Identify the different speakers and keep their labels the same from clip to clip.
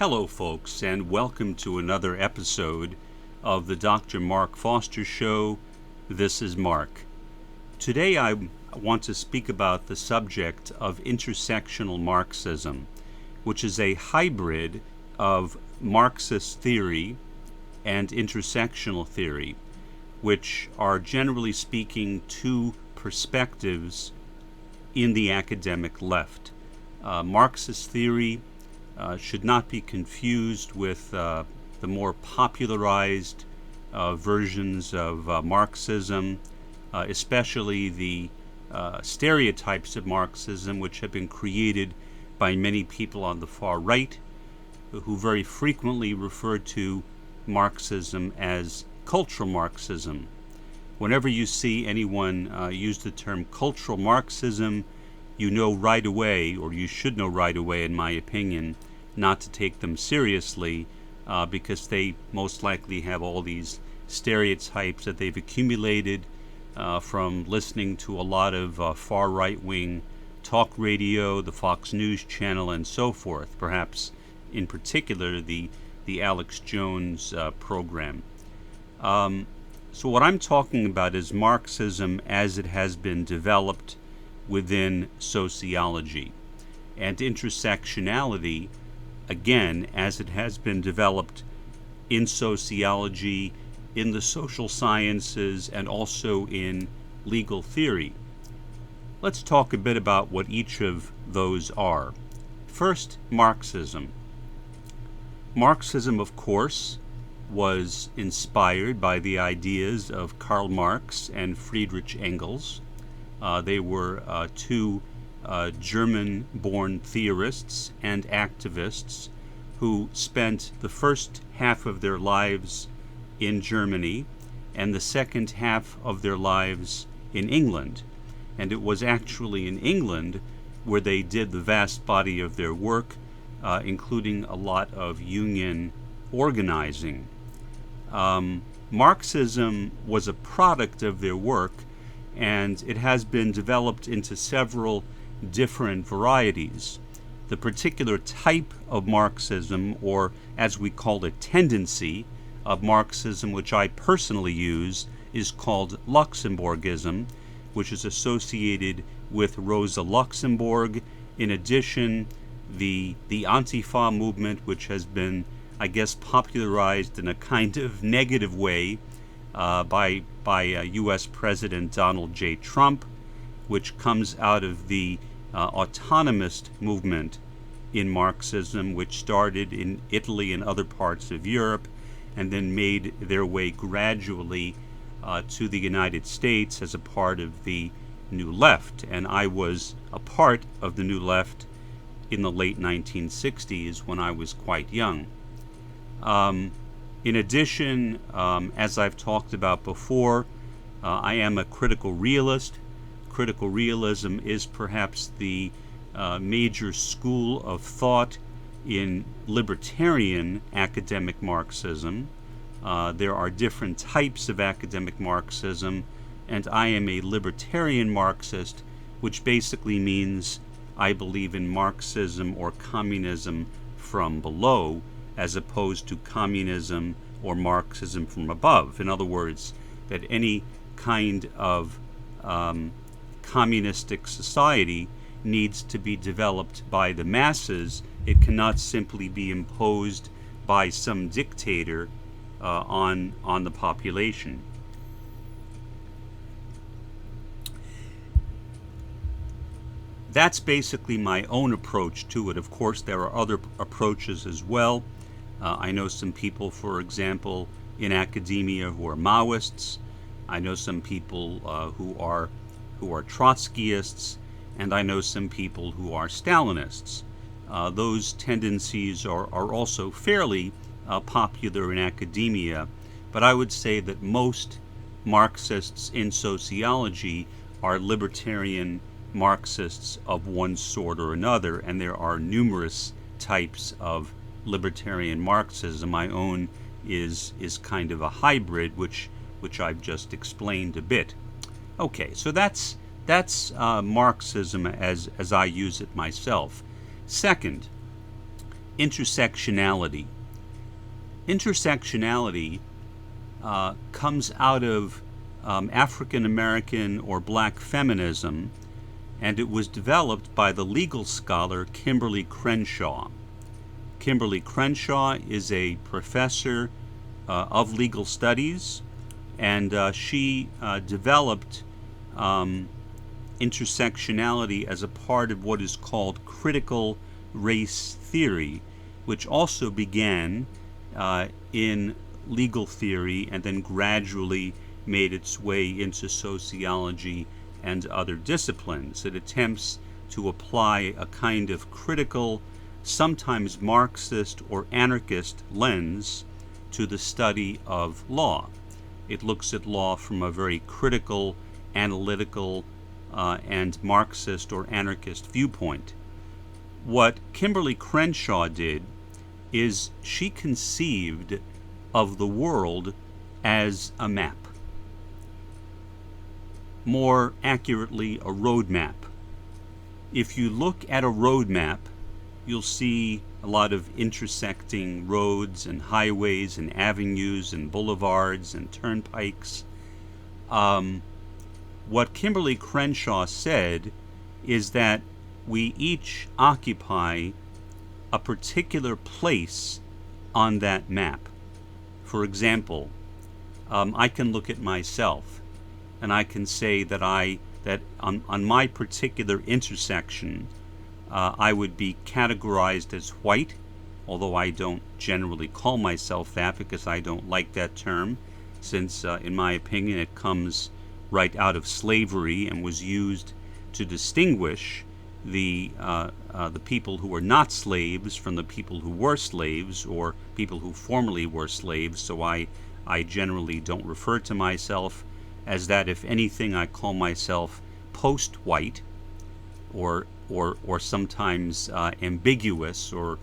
Speaker 1: Hello, folks, and welcome to another episode of the Dr. Mark Foster Show. This is Mark. Today I want to speak about the subject of intersectional Marxism, which is a hybrid of Marxist theory and intersectional theory, which are generally speaking two perspectives in the academic left. Marxist theory should not be confused with the more popularized versions of Marxism, especially the stereotypes of Marxism, which have been created by many people on the far right, who very frequently refer to Marxism as cultural Marxism. Whenever you see anyone use the term cultural Marxism, you know right away, or you should know right away, in my opinion, not to take them seriously because they most likely have all these stereotypes that they've accumulated from listening to a lot of far right-wing talk radio, the Fox News channel, and so forth, perhaps in particular the Alex Jones program. So what I'm talking about is Marxism as it has been developed within sociology, and intersectionality, again, as it has been developed in sociology, in the social sciences, and also in legal theory. Let's talk a bit about what each of those are. First, Marxism. Marxism, of course, was inspired by the ideas of Karl Marx and Friedrich Engels. They were two German-born theorists and activists who spent the first half of their lives in Germany and the second half of their lives in England. And it was actually in England where they did the vast body of their work, including a lot of union organizing. Marxism was a product of their work, and it has been developed into several different varieties. The particular type of Marxism, or as we call it, tendency of Marxism, which I personally use, is called Luxemburgism, which is associated with Rosa Luxemburg. In addition, the Antifa movement, which has been, I guess, popularized in a kind of negative way by U.S. President Donald J. Trump, which comes out of the autonomist movement in Marxism, which started in Italy and other parts of Europe, and then made their way gradually to the United States as a part of the New Left. And I was a part of the New Left in the late 1960s when I was quite young. In addition, as I've talked about before, I am a critical realist. Critical realism is perhaps the major school of thought in libertarian academic Marxism. There are different types of academic Marxism, and I am a libertarian Marxist, which basically means I believe in Marxism or communism from below, as opposed to communism or Marxism from above. In other words, that any kind of communistic society needs to be developed by the masses. It cannot simply be imposed by some dictator on the population. That's basically my own approach to it. Of course, there are other approaches as well. I know some people, for example, in academia who are Maoists. I know some people who are Trotskyists, and I know some people who are Stalinists. Those tendencies are also fairly popular in academia, but I would say that most Marxists in sociology are libertarian Marxists of one sort or another, and there are numerous types of libertarian Marxism. My own is kind of a hybrid, which I've just explained a bit. Okay, so that's Marxism as I use it myself. Second, intersectionality. Intersectionality comes out of African American or black feminism, and it was developed by the legal scholar Kimberly Crenshaw. Kimberly Crenshaw is a professor of legal studies, and she developed intersectionality as a part of what is called critical race theory, which also began in legal theory and then gradually made its way into sociology and other disciplines. It attempts to apply a kind of critical, sometimes Marxist or anarchist lens to the study of law. It looks at law from a very critical, analytical, and Marxist or anarchist viewpoint. What Kimberly Crenshaw did is she conceived of the world as a map. More accurately, a road map. If you look at a road map, you'll see a lot of intersecting roads and highways and avenues and boulevards and turnpikes. What Kimberly Crenshaw said is that we each occupy a particular place on that map. For example, I can look at myself and I can say that on my particular intersection, I would be categorized as white, although I don't generally call myself that because I don't like that term, since in my opinion it comes right out of slavery and was used to distinguish the people who were not slaves from the people who were slaves, or people who formerly were slaves. So I generally don't refer to myself as that. If anything, I call myself post-white, or sometimes ambiguous, or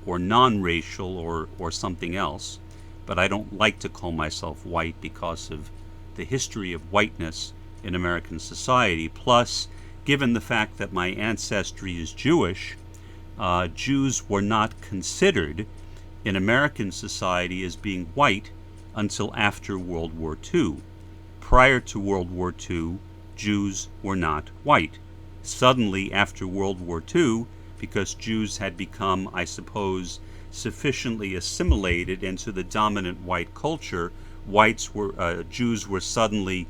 Speaker 1: non-racial, or something else. But I don't like to call myself white because of the history of whiteness in American society. Plus, given the fact that my ancestry is Jewish, Jews were not considered in American society as being white until after World War II. Prior to World War II, Jews were not white. Suddenly, after World War II, because Jews had become, I suppose, sufficiently assimilated into the dominant white culture, Jews were suddenly,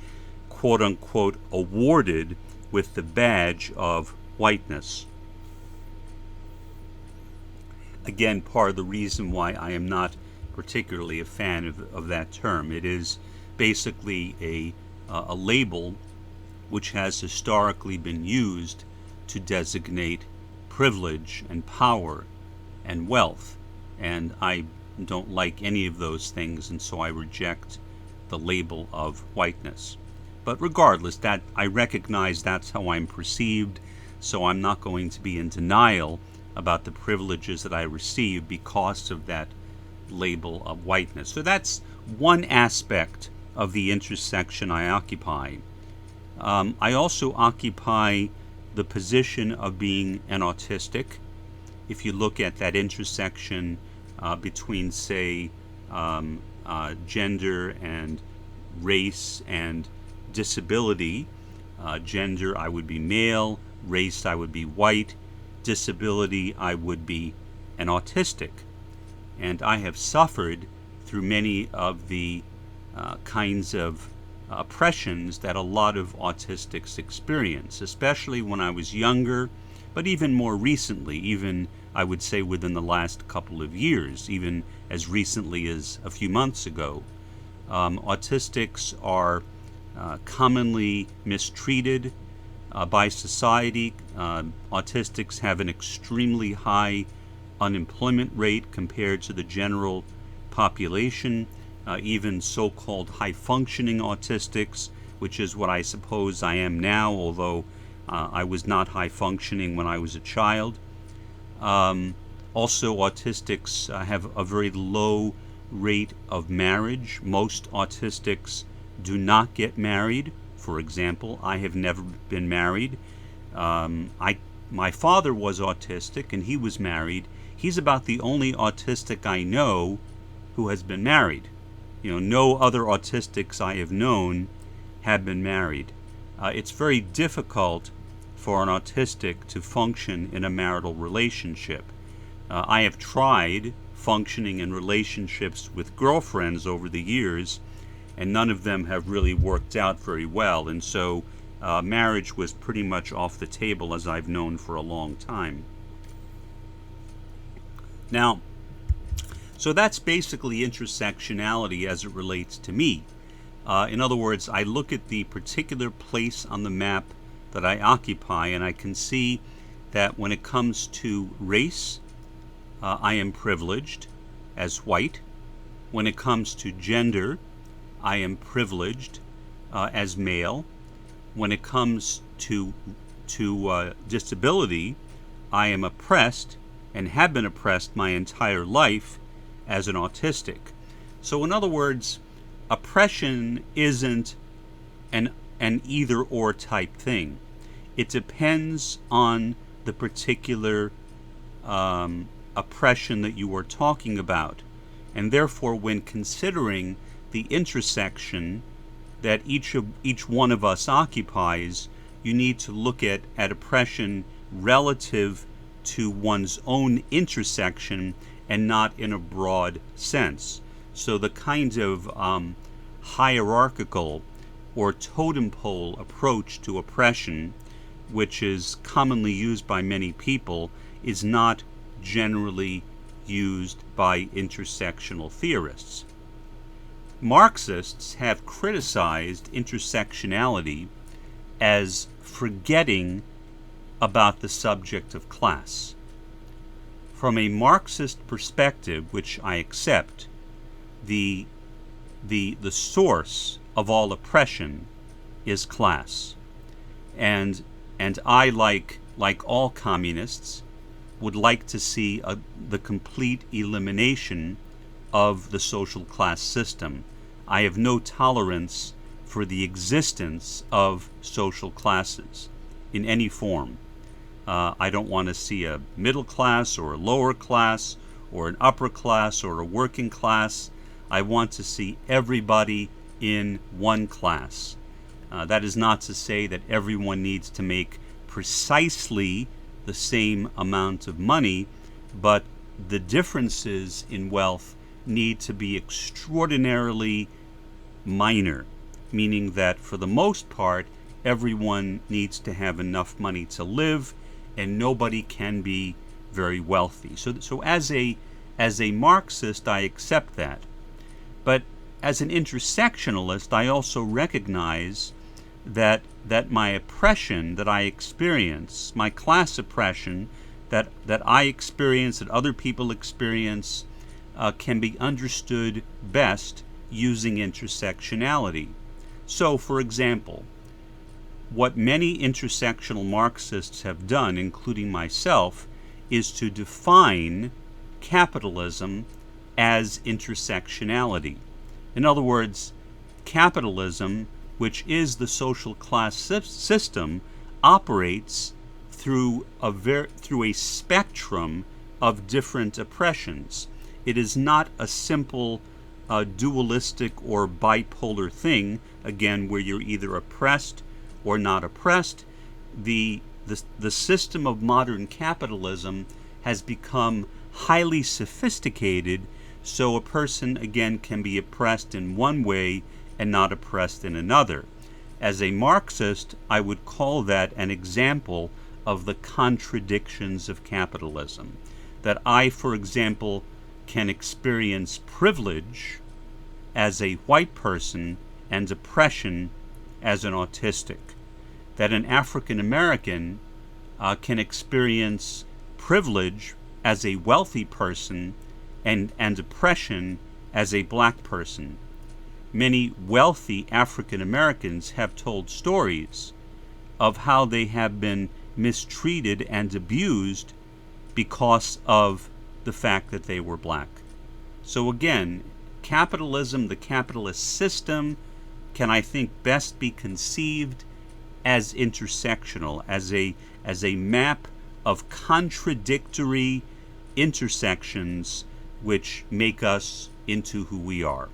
Speaker 1: quote unquote, awarded with the badge of whiteness. Again, part of the reason why I am not particularly a fan of that term. It is basically a label which has historically been used to designate privilege and power and wealth, and I don't like any of those things, and so I reject the label of whiteness. But regardless, that I recognize that's how I'm perceived, so I'm not going to be in denial about the privileges that I receive because of that label of whiteness. So that's one aspect of the intersection I occupy. I also occupy the position of being an autistic. If you look at that intersection between, say, gender and race and disability, gender, I would be male; race, I would be white; disability, I would be an autistic. And I have suffered through many of the kinds of oppressions that a lot of autistics experience, especially when I was younger, but even more recently, even I would say within the last couple of years, even as recently as a few months ago. Autistics are commonly mistreated by society. Autistics have an extremely high unemployment rate compared to the general population. Even so-called high-functioning autistics, which is what I suppose I am now, although I was not high-functioning when I was a child. Also, autistics have a very low rate of marriage. Most autistics do not get married. For example, I have never been married. I my father was autistic and he was married. He's about the only autistic I know who has been married. No other autistics I have known have been married. It's very difficult for an autistic to function in a marital relationship. I have tried functioning in relationships with girlfriends over the years, and none of them have really worked out very well, and so marriage was pretty much off the table, as I've known for a long time. Now, so that's basically intersectionality as it relates to me. In other words, I look at the particular place on the map that I occupy, and I can see that when it comes to race, I am privileged as white. When it comes to gender, I am privileged as male. When it comes to disability, I am oppressed and have been oppressed my entire life as an autistic. So in other words, oppression isn't an either-or type thing. It depends on the particular oppression that you are talking about. And therefore, when considering the intersection that each one of us occupies, you need to look at oppression relative to one's own intersection and not in a broad sense. So the kind of hierarchical or totem pole approach to oppression, which is commonly used by many people, is not generally used by intersectional theorists. Marxists have criticized intersectionality as forgetting about the subject of class. From a Marxist perspective, which I accept, the source of all oppression is class. And I, like all communists, would like to see the complete elimination of the social class system. I have no tolerance for the existence of social classes in any form. I don't want to see a middle class or a lower class or an upper class or a working class. I want to see everybody in one class. That is not to say that everyone needs to make precisely the same amount of money, but the differences in wealth need to be extraordinarily minor, meaning that for the most part, everyone needs to have enough money to live, and nobody can be very wealthy. So as a Marxist, I accept that. But as an intersectionalist, I also recognize that my oppression that I experience, my class oppression that I experience, that other people experience, can be understood best using intersectionality. So, for example, what many intersectional Marxists have done, including myself, is to define capitalism as intersectionality. In other words, capitalism, which is the social class system, operates through a spectrum of different oppressions. It is not a simple dualistic or bipolar thing, again, where you're either oppressed or not oppressed. The system of modern capitalism has become highly sophisticated, so a person, again, can be oppressed in one way and not oppressed in another. As a Marxist, I would call that an example of the contradictions of capitalism. That I, for example, can experience privilege as a white person and oppression as an autistic. That an African American can experience privilege as a wealthy person and oppression as a black person. Many wealthy African Americans have told stories of how they have been mistreated and abused because of the fact that they were black. So again, capitalism, the capitalist system, can, I think, best be conceived as intersectional, as a map of contradictory intersections which make us into who we are.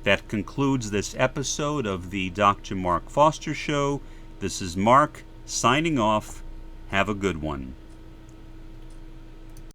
Speaker 1: That concludes this episode of the Dr. Mark Foster Show. This is Mark signing off. Have a good one.